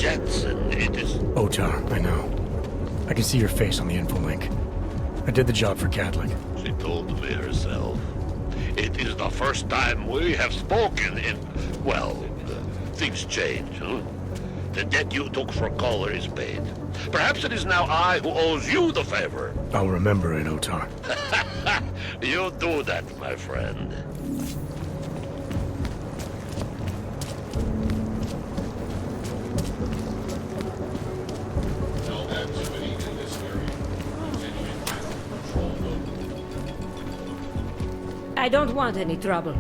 Jensen, it is... Otar, I know. I can see your face on the info link. I did the job for Catholic. She told me herself. It is the first time we have spoken in... Well, things change, huh? The debt you took for color is paid. Perhaps it is now I who owes you the favor. I'll remember it, Otar. You do that, my friend. I don't want any trouble.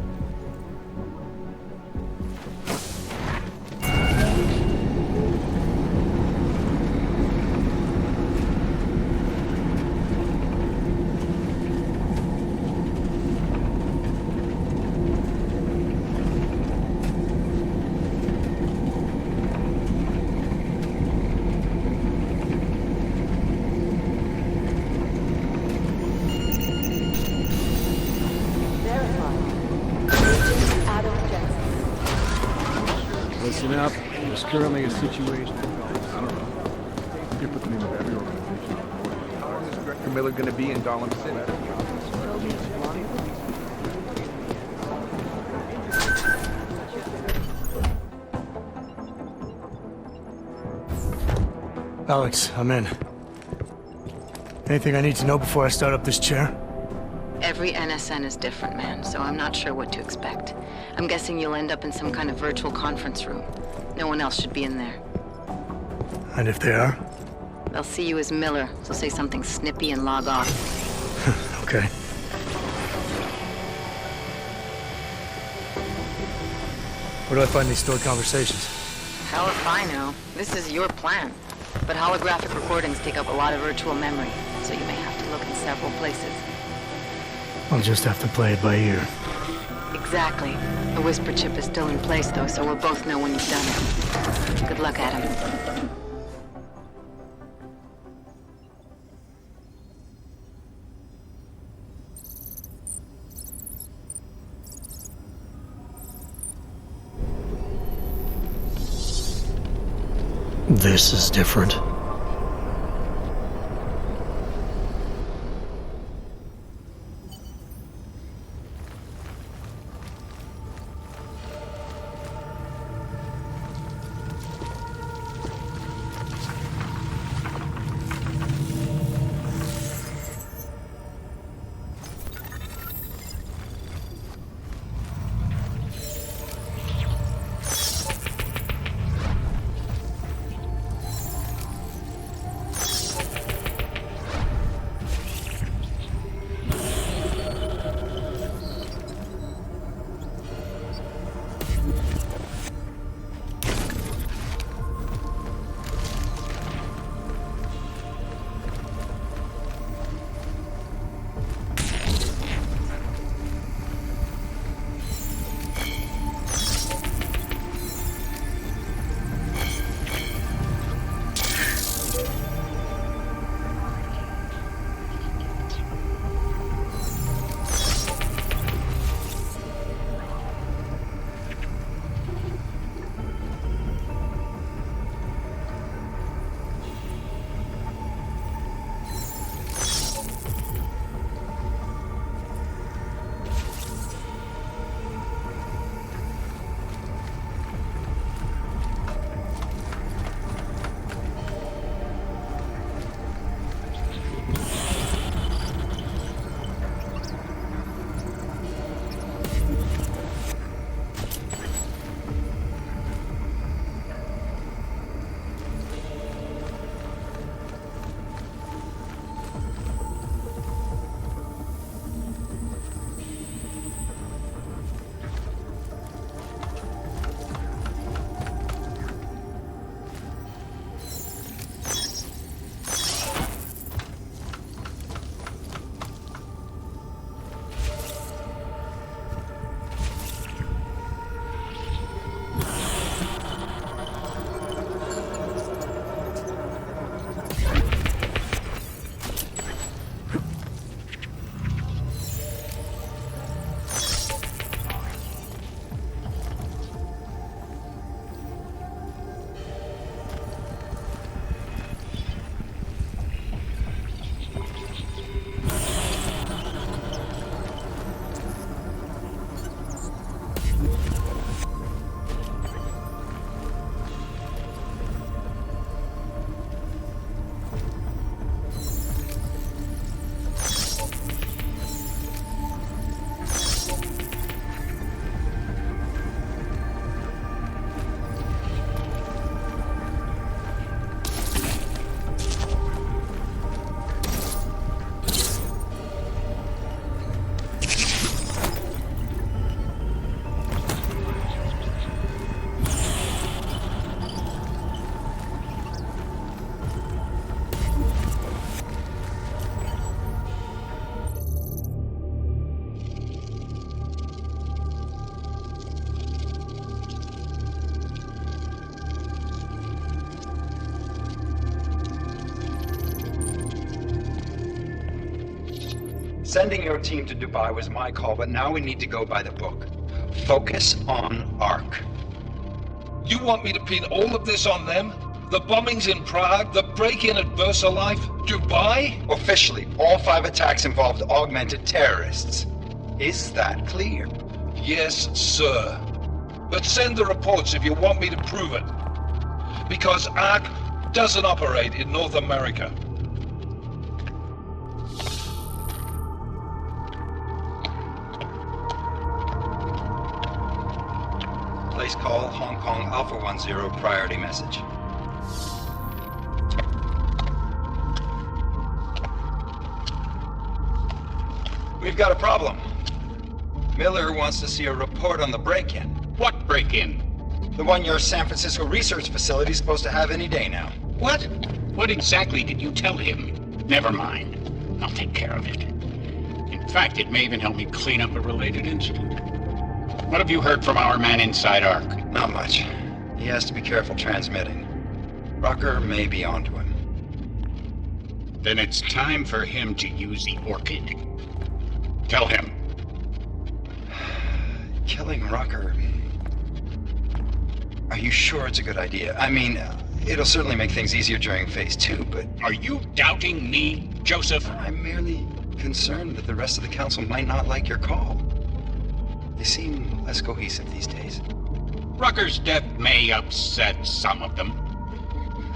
Listen up. There's currently a situation. I don't know. You put the name of every organization. How long is Director Miller going to be in Dahlem City? Alex, I'm in. Anything I need to know before I start up this chair? Every NSN is different, man, so I'm not sure what to expect. I'm guessing you'll end up in some kind of virtual conference room. No one else should be in there. And if they are? They'll see you as Miller, so say something snippy and log off. Okay. Where do I find these stored conversations? Hell if I know. This is your plan. But holographic recordings take up a lot of virtual memory, so you may have to look in several places. I'll just have to play it by ear. Exactly. The whisper chip is still in place, though, so we'll both know when you've done it. Good luck, Adam. This is different. Sending your team to Dubai was my call, but now we need to go by the book. Focus on ARC. You want me to pin all of this on them? The bombings in Prague, the break-in at VersaLife, Dubai? Officially, all 5 attacks involved augmented terrorists. Is that clear? Yes, sir. But send the reports if you want me to prove it. Because ARC doesn't operate in North America. Place call, Hong Kong Alpha 10, priority message. We've got a problem. Miller wants to see a report on the break-in. What break-in? The one your San Francisco research facility is supposed to have any day now. What? What exactly did you tell him? Never mind. I'll take care of it. In fact, it may even help me clean up a related incident. What have you heard from our man inside ARC? Not much. He has to be careful transmitting. Rucker may be onto him. Then it's time for him to use the Orchid. Tell him. Killing Rucker... Are you sure it's a good idea? I mean, it'll certainly make things easier during Phase 2, but... Are you doubting me, Joseph? I'm merely concerned that the rest of the council might not like your call. They seem less cohesive these days. Rucker's death may upset some of them.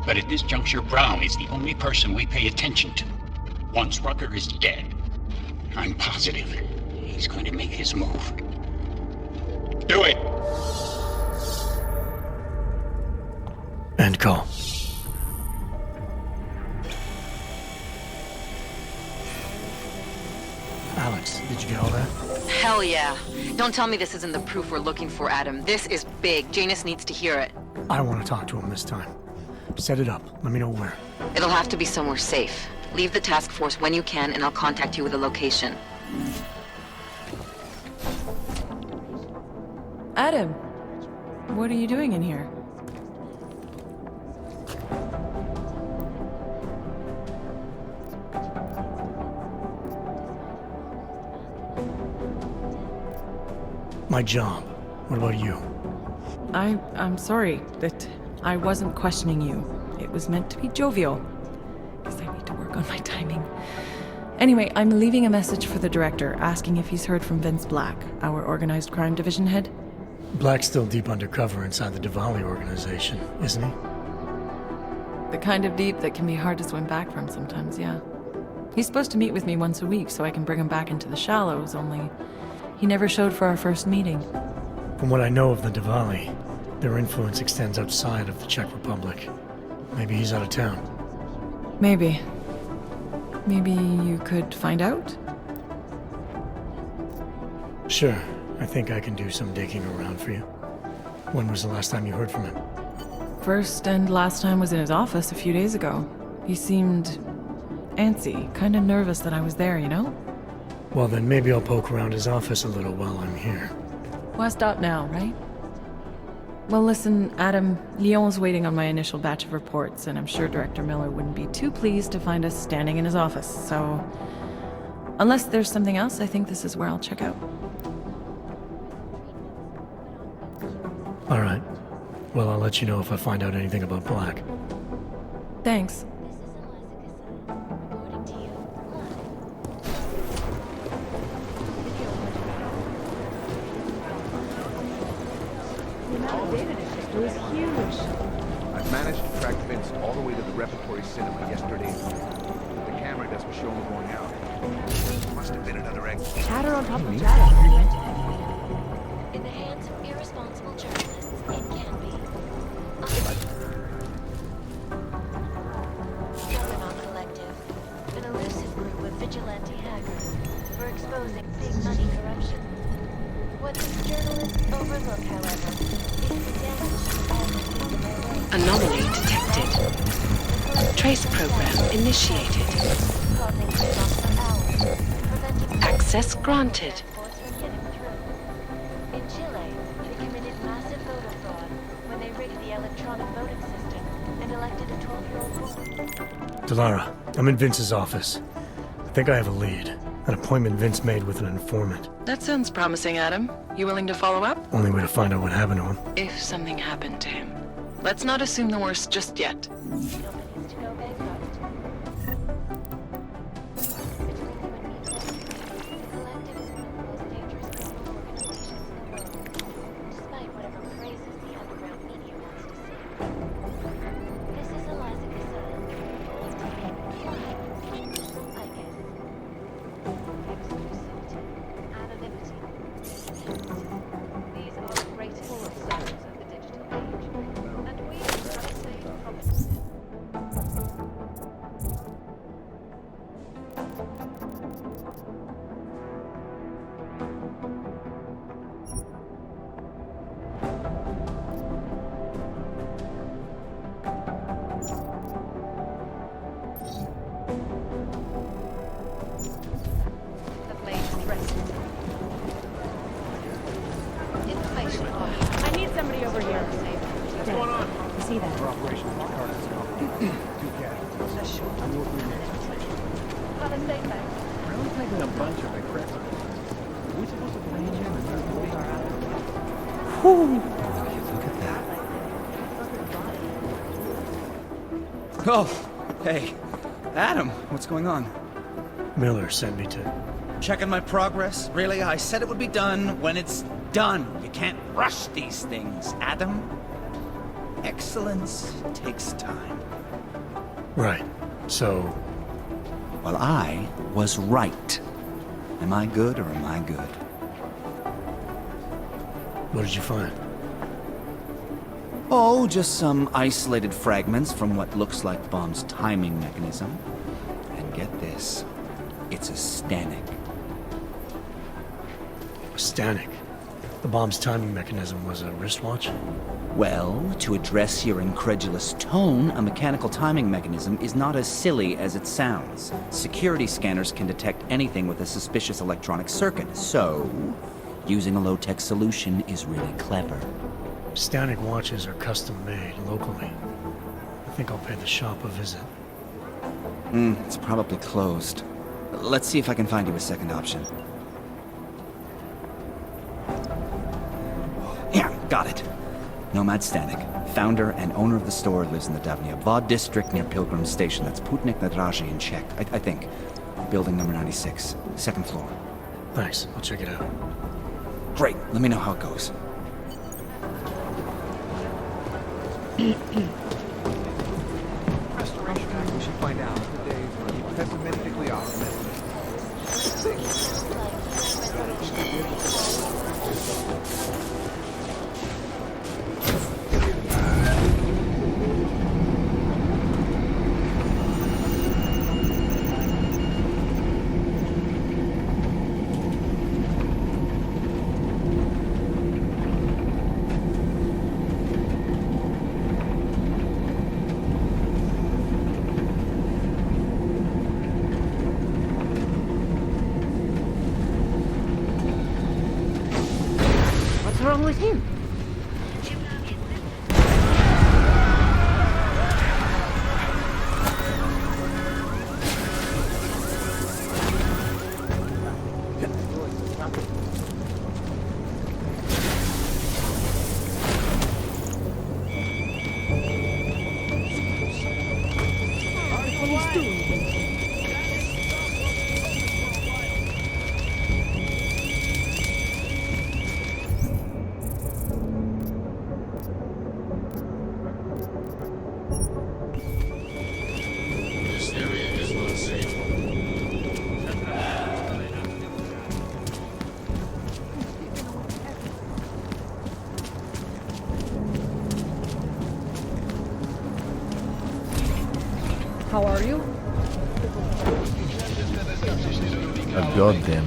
But at this juncture, Brown is the only person we pay attention to. Once Rucker is dead, I'm positive he's going to make his move. Do it! End call. Alex, did you get all that? Hell yeah. Don't tell me this isn't the proof we're looking for, Adam. This is big. Janus needs to hear it. I want to talk to him this time. Set it up. Let me know where. It'll have to be somewhere safe. Leave the task force when you can, and I'll contact you with a location. Adam, what are you doing in here? My job. What about you? I'm sorry that I wasn't questioning you. It was meant to be jovial. Guess I need to work on my timing. Anyway, I'm leaving a message for the director, asking if he's heard from Vince Black, our organized crime division head. Black's still deep undercover inside the Diwali organization, isn't he? The kind of deep that can be hard to swim back from sometimes, yeah. He's supposed to meet with me once a week so I can bring him back into the shallows, only he never showed for our first meeting. From what I know of the Diwali, their influence extends outside of the Czech Republic. Maybe he's out of town. Maybe. Maybe you could find out? Sure. I think I can do some digging around for you. When was the last time you heard from him? First and last time was in his office a few days ago. He seemed antsy, kind of nervous that I was there, you know? Well, then maybe I'll poke around his office a little while I'm here. Why stop now, right? Well, listen, Adam, Lyon's waiting on my initial batch of reports, and I'm sure Director Miller wouldn't be too pleased to find us standing in his office, so... Unless there's something else, I think this is where I'll check out. All right. Well, I'll let you know if I find out anything about Black. Thanks. I've managed to track Vince all the way to the repertory cinema yesterday. But the camera doesn't show him going out. Must have been another egg. Chatter on top of chatter. In the hands of irresponsible journalists, it can be. Juggernaut Collective, an elusive group of vigilante hackers for exposing big money corruption. What these journalists overlook, however, is the damage to their way. Anomaly detected. Trace program initiated. Causing chaos for hours, preventing Access granted. reports from getting through. In Chile, they committed massive voter fraud when they rigged the electronic voting system and elected a 12-year-old woman. Delara, I'm in Vince's office. I think I have a lead. An appointment Vince made with an informant. That sounds promising, Adam. You willing to follow up? Only way to find out what happened to him. If something happened to him. Let's not assume the worst just yet. Companies to go bankrupt. Between you and me, the Collective is one of the most dangerous criminal organizations in the world, despite whatever praises the underground media wants to see. This is Eliza Casella, old time, I guess. Exclusivity, anonymity, these are the greatest concerns of the digital age, and we must save from the latest dresses. Information on I need somebody over here. What's going on? You see that? Our operation in Jakarta is complicated. Two casualties. I'm working with the administration. how to stay back. We're only taking a bunch of my credits. Are we supposed to bring in and move those around? Look at that. Oh, hey. Adam, what's going on? Miller sent me to... Checking my progress? Really? I said it would be done when it's done. You can't rush these things, Adam. Excellence takes time. Right. So, Well, I was right. Am I good or am I good? what did you find? Oh, just some isolated fragments from what looks like the bomb's timing mechanism. And get this, it's a Stanek. Stanek. The bomb's timing mechanism was a wristwatch? Well, to address your incredulous tone, a mechanical timing mechanism is not as silly as it sounds. Security scanners can detect anything with a suspicious electronic circuit, so using a low-tech solution is really clever. Stanek watches are custom-made locally. I think I'll pay the shop a visit. It's probably closed. Let's see if I can find you a second option. Yeah, got it. Nomad Stanek, founder and owner of the store, lives in the Davnia Vod district near Pilgrim Station. That's Putnik Nadraji in Czech, I think. Building number 96, second floor. Thanks, I'll check it out. Great, let me know how it goes. Restoration Act, we should find out the days when you pessimistically optimistic. What's wrong with him? How are you? A goddamn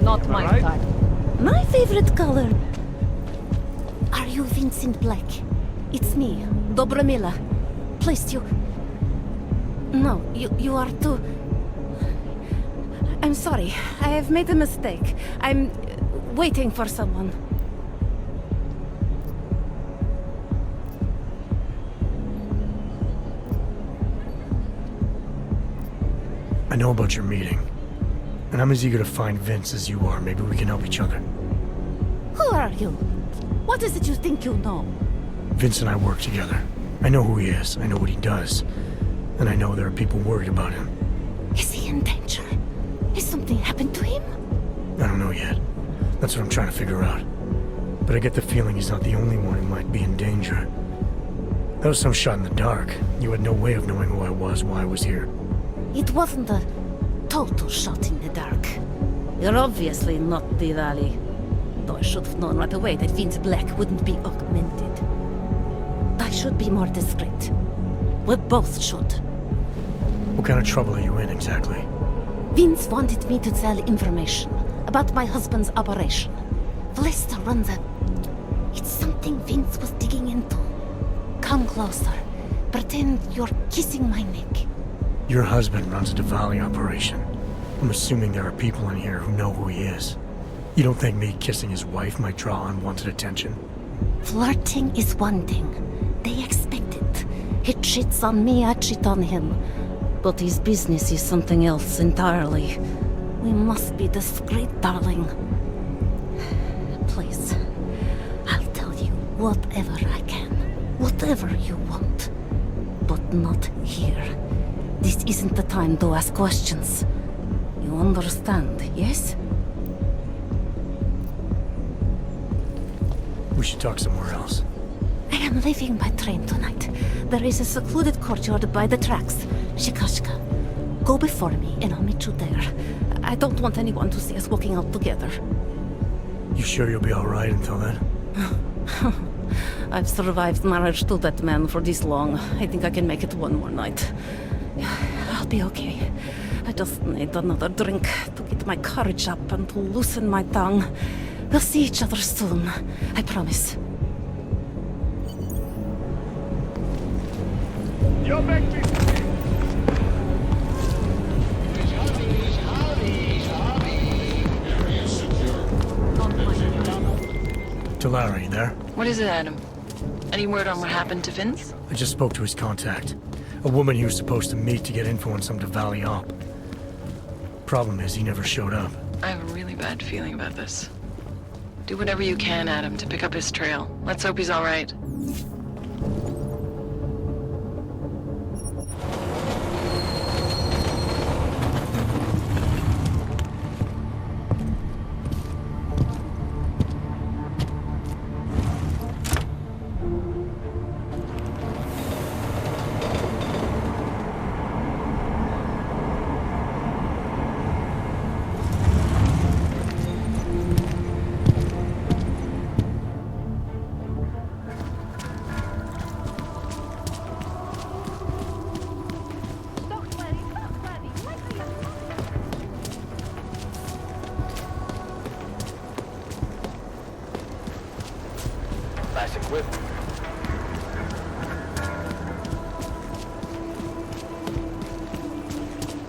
Not my type. My favorite color. Are you Vincent Black. It's me, Dobromila. Please, you... No, you are too... I'm sorry. I have made a mistake. I'm waiting for someone. I know about your meeting. And I'm as eager to find Vince as you are. Maybe we can help each other. Who are you? What is it you think you know? Vince and I work together. I know who he is. I know what he does. And I know there are people worried about him. Is he in danger? Has something happened to him? I don't know yet. That's what I'm trying to figure out. But I get the feeling he's not the only one who might be in danger. That was some shot in the dark. You had no way of knowing who I was, why I was here. It wasn't a total shot in the dark. You're obviously not Diwali. Though I should have known right away that Vince Black wouldn't be augmented. I should be more discreet. We both should. What kind of trouble are you in, exactly? Vince wanted me to tell information about my husband's operation. Vlista runs a... It's something Vince was digging into. Come closer. Pretend you're kissing my neck. Your husband runs a Diwali operation. I'm assuming there are people in here who know who he is. You don't think me kissing his wife might draw unwanted attention? Flirting is one thing. They expect it. He cheats on me, I cheat on him. But his business is something else entirely. We must be discreet, darling. Please, I'll tell you whatever I can. Whatever you want. But not here. This isn't the time to ask questions. You understand, yes? We should talk somewhere else. I am leaving by train tonight. There is a secluded courtyard by the tracks. Shikashka. Go before me and I'll meet you there. I don't want anyone to see us walking out together. You sure you'll be alright until then? I've survived marriage to that man for this long. I think I can make it one more night. I'll be okay. I just need another drink to get my courage up and to loosen my tongue. We'll see each other soon. I promise. Larry, there? What is it, Adam? Any word on what happened to Vince? I just spoke to his contact. A woman he was supposed to meet to get info on some Diwali op. Problem is, he never showed up. I have a really bad feeling about this. Do whatever you can, Adam, to pick up his trail. Let's hope he's all right.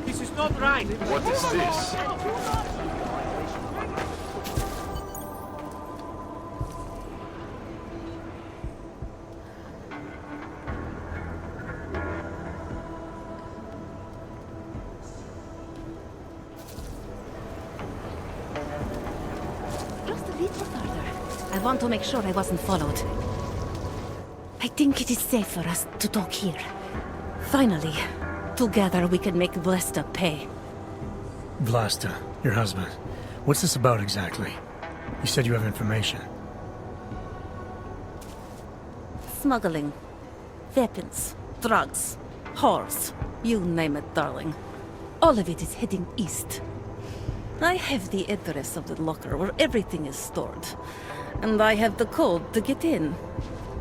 This is not right. What is this? Just a little further. I want to make sure I wasn't followed. I think it is safe for us to talk here. Finally, together we can make Vlasta pay. Vlasta, your husband. What's this about exactly? You said you have information. Smuggling. Weapons. Drugs. Whores. You name it, darling. All of it is heading east. I have the address of the locker where everything is stored. And I have the code to get in.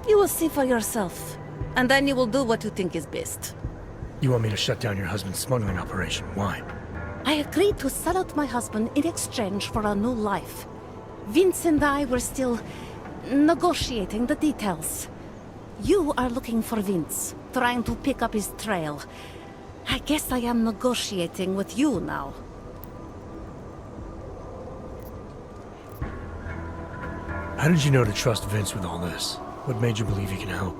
You will see for yourself. And then you will do what you think is best. You want me to shut down your husband's smuggling operation? Why? I agreed to sell out my husband in exchange for a new life. Vince and I were still negotiating the details. You are looking for Vince, trying to pick up his trail. I guess I am negotiating with you now. How did you know to trust Vince with all this? What made you believe he can help?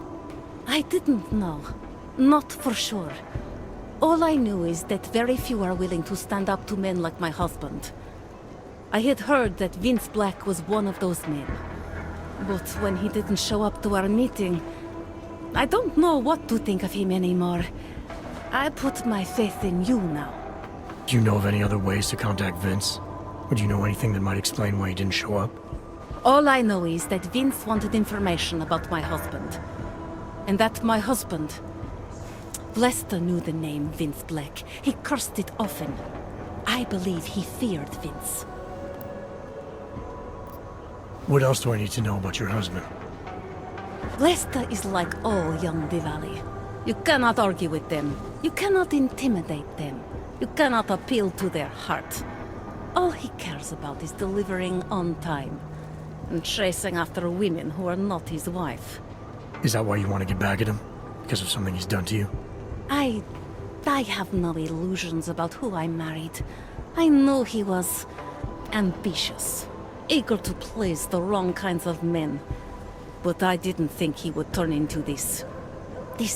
I didn't know. Not for sure. All I knew is that very few are willing to stand up to men like my husband. I had heard that Vince Black was one of those men. But when he didn't show up to our meeting, I don't know what to think of him anymore. I put my faith in you now. Do you know of any other ways to contact Vince? Or do you know anything that might explain why he didn't show up? All I know is that Vince wanted information about my husband. And that my husband... Lester knew the name Vince Black. He cursed it often. I believe he feared Vince. What else do I need to know about your husband? Lester is like all young Diwali. You cannot argue with them. You cannot intimidate them. You cannot appeal to their heart. All he cares about is delivering on time. And chasing after women who are not his wife. Is that why you want to get back at him? Because of something he's done to you? I have no illusions about who I married. I knew he was ambitious, eager to please the wrong kinds of men. But I didn't think he would turn into this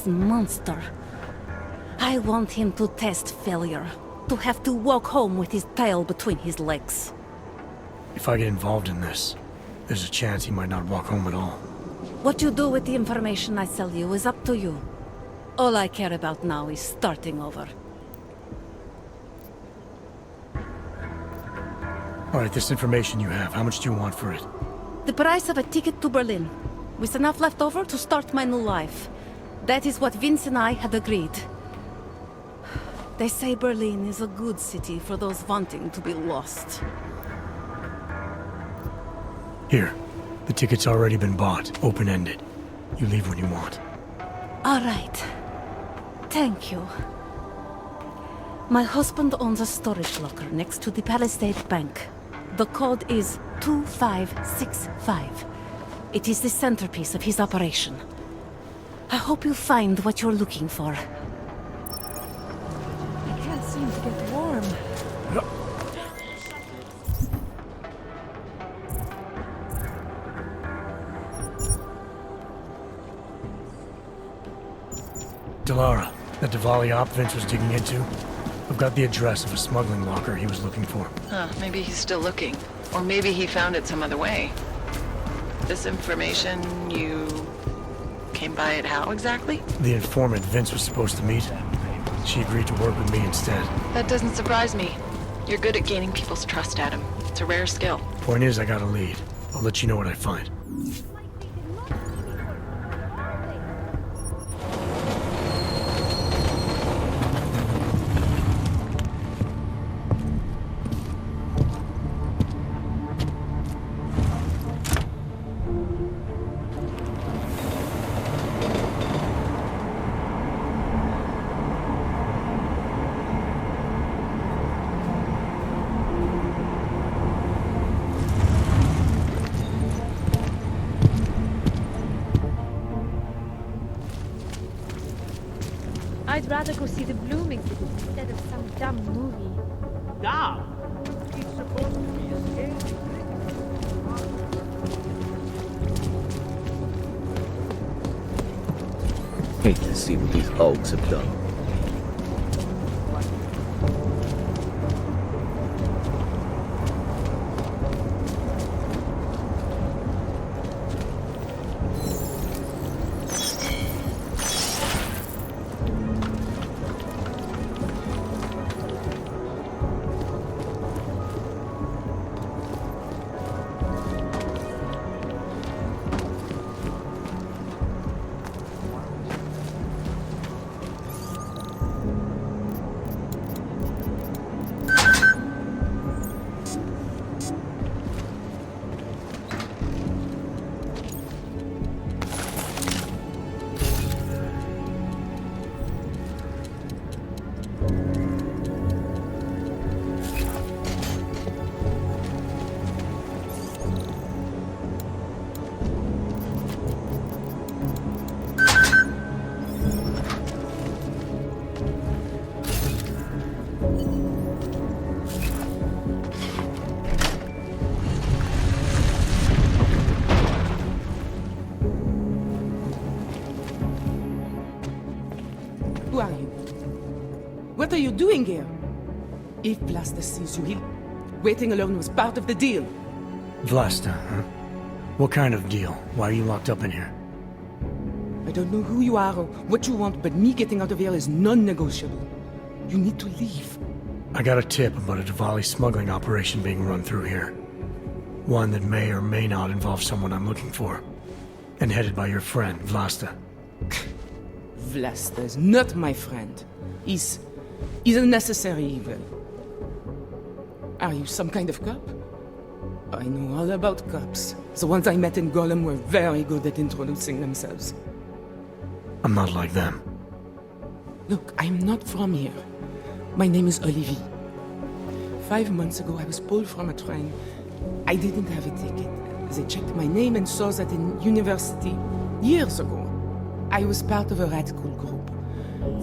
monster. I want him to test failure, to have to walk home with his tail between his legs. If I get involved in this, there's a chance he might not walk home at all. What you do with the information I sell you is up to you. All I care about now is starting over. Alright, this information you have, how much do you want for it? The price of a ticket to Berlin, with enough left over to start my new life. That is what Vince and I had agreed. They say Berlin is a good city for those wanting to be lost. Here, the ticket's already been bought, open-ended. You leave when you want. All right. Thank you. My husband owns a storage locker next to the Palisade Bank. The code is 2565. It is the centerpiece of his operation. I hope you find what you're looking for. I can't seem to get warm. Delara, that Diwali op Vince was digging into? I've got the address of a smuggling locker he was looking for. Maybe he's still looking. Or maybe he found it some other way. This information, you came by it how exactly? The informant Vince was supposed to meet. She agreed to work with me instead. That doesn't surprise me. You're good at gaining people's trust, Adam. It's a rare skill. Point is, I got a lead. I'll let you know what I find. I'd rather go see the blooming instead of some dumb movie. Dumb? It's supposed to be a scary Hate to see what these Augs have done. Who are you? What are you doing here? If Blaster sees you, waiting alone was part of the deal. Vlasta, huh? What kind of deal? Why are you locked up in here? I don't know who you are or what you want, but me getting out of here is non-negotiable. You need to leave. I got a tip about a Diwali smuggling operation being run through here. One that may or may not involve someone I'm looking for. And headed by your friend, Vlasta. Vlasta is not my friend. He's a necessary evil. Are you some kind of cop? I know all about cops. The ones I met in Golem were very good at introducing themselves. I'm not like them. Look, I'm not from here. My name is Olivier. 5 months ago, I was pulled from a train. I didn't have a ticket. They checked my name and saw that in university, years ago, I was part of a radical group.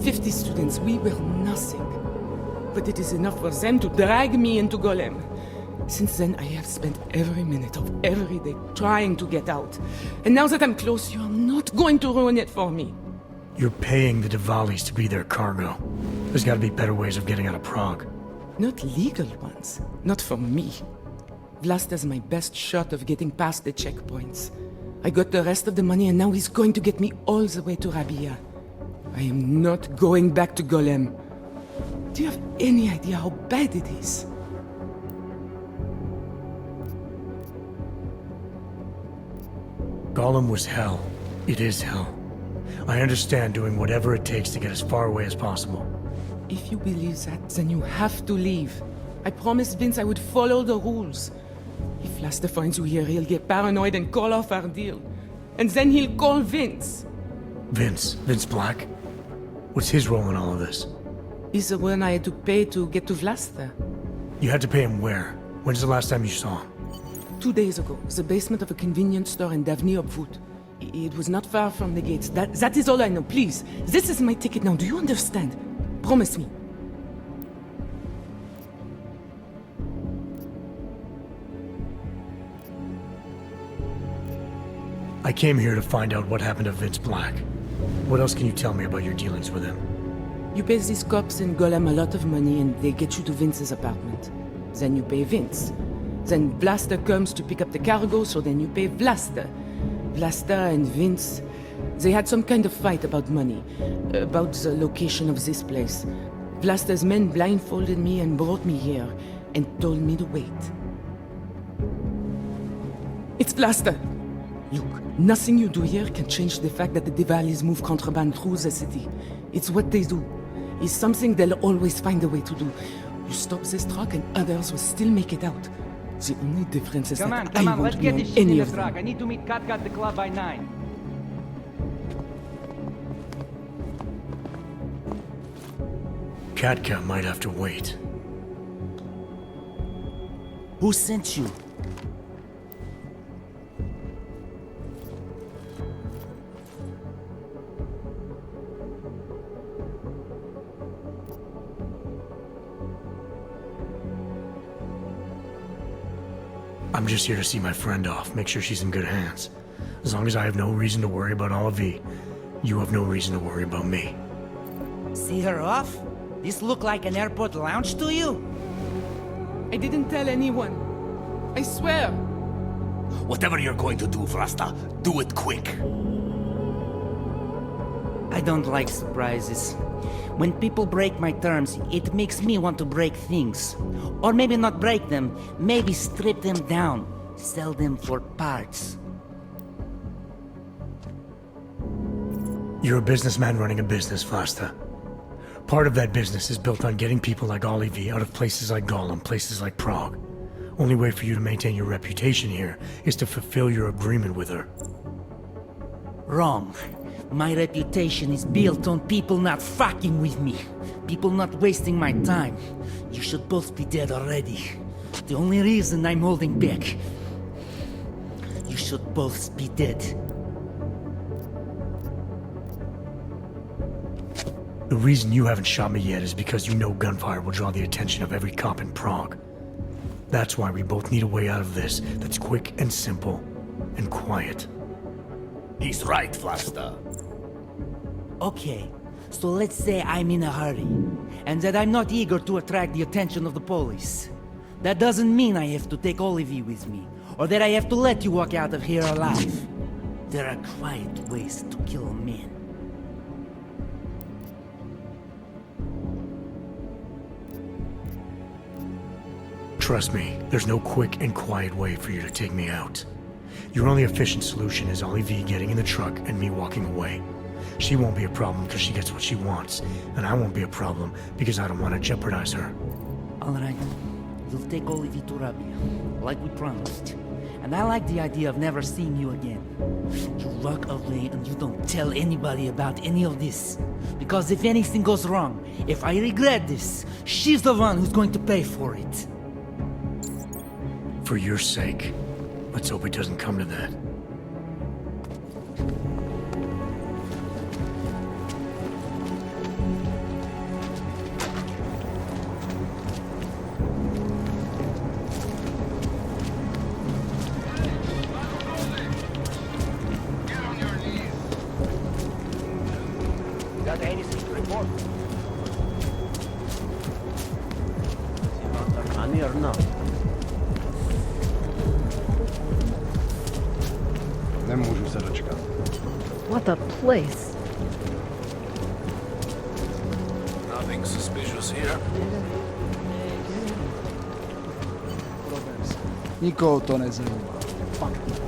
50 students, we were nothing. But it is enough for them to drag me into Golem. Since then, I have spent every minute of every day trying to get out. And now that I'm close, you're not going to ruin it for me. You're paying the Diwalis to be their cargo. There's gotta be better ways of getting out of Prague. Not legal ones. Not for me. Vlasta's my best shot of getting past the checkpoints. I got the rest of the money and now he's going to get me all the way to Rabia. I am not going back to Golem. Do you have any idea how bad it is? Golem was hell. It is hell. I understand doing whatever it takes to get as far away as possible. If you believe that, then you have to leave. I promised Vince I would follow the rules. If Vlasta finds you here, he'll get paranoid and call off our deal. And then he'll call Vince. Vince Black? What's his role in all of this? He's the one I had to pay to get to Vlasta. You had to pay him where? When's the last time you saw him? 2 days ago, the basement of a convenience store in Davni Obvut. It was not far from the gates. That is all I know. Please, this is my ticket now. Do you understand? Promise me. I came here to find out what happened to Vince Black. What else can you tell me about your dealings with him? You pay these cops in Golem a lot of money and they get you to Vince's apartment. Then you pay Vince. Then Blaster comes to pick up the cargo, so then you pay Vlasta. Vlasta and Vince, they had some kind of fight about money, about the location of this place. Vlasta's men blindfolded me and brought me here, and told me to wait. It's Vlasta! Look, nothing you do here can change the fact that the Diwalis move contraband through the city. It's what they do. It's something they'll always find a way to do. You stop this truck and others will still make it out. The only difference is that I won't let's be get on this shit any in the of them. truck. I need to meet Kat at the club by 9. Katka might have to wait. Who sent you? I'm just here to see my friend off, make sure she's in good hands. As long as I have no reason to worry about Olivier, you have no reason to worry about me. See her off? This look like an airport lounge to you? I didn't tell anyone. I swear. Whatever you're going to do, Vlasta, do it quick. I don't like surprises. When people break my terms, it makes me want to break things. Or maybe not break them, maybe strip them down. Sell them for parts. You're a businessman running a business, Vlasta. Part of that business is built on getting people like Olivier out of places like Golem, places like Prague. Only way for you to maintain your reputation here is to fulfill your agreement with her. Wrong. My reputation is built on people not fucking with me. People not wasting my time. You should both be dead already. The only reason I'm holding back. You should both be dead. The reason you haven't shot me yet is because you know gunfire will draw the attention of every cop in Prague. That's why we both need a way out of this that's quick and simple and quiet. He's right, Vlasta. Okay, so let's say I'm in a hurry, and that I'm not eager to attract the attention of the police. That doesn't mean I have to take Olivia with me, or that I have to let you walk out of here alive. There are quiet ways to kill a man. Trust me, there's no quick and quiet way for you to take me out. Your only efficient solution is Olivia getting in the truck and me walking away. She won't be a problem because she gets what she wants, and I won't be a problem because I don't want to jeopardize her. Alright, you'll take Olivia to Rabia, like we promised. And I like the idea of never seeing you again. You walk away and you don't tell anybody about any of this. Because if anything goes wrong, if I regret this, she's the one who's going to pay for it. For your sake, let's hope it doesn't come to that. Got anything to report? Money or not? Nemůžu se dočkat. What a place. Nothing suspicious here. Nikoho to nezajímá. Fakt.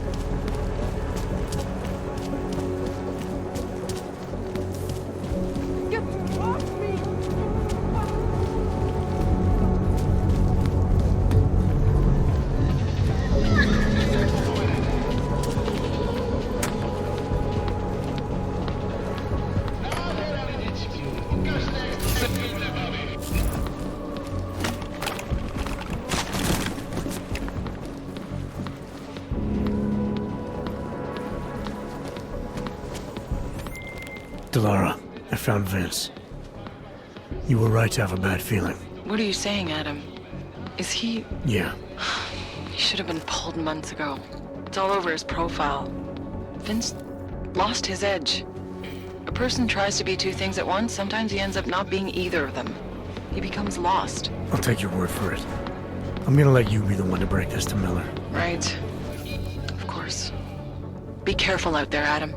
Delara, I found Vince. You were right to have a bad feeling. What are you saying, Adam? Is he... Yeah. He should have been pulled months ago. It's all over his profile. Vince lost his edge. A person tries to be two things at once, sometimes he ends up not being either of them. He becomes lost. I'll take your word for it. I'm gonna let you be the one to break this to Miller. Right. Of course. Be careful out there, Adam.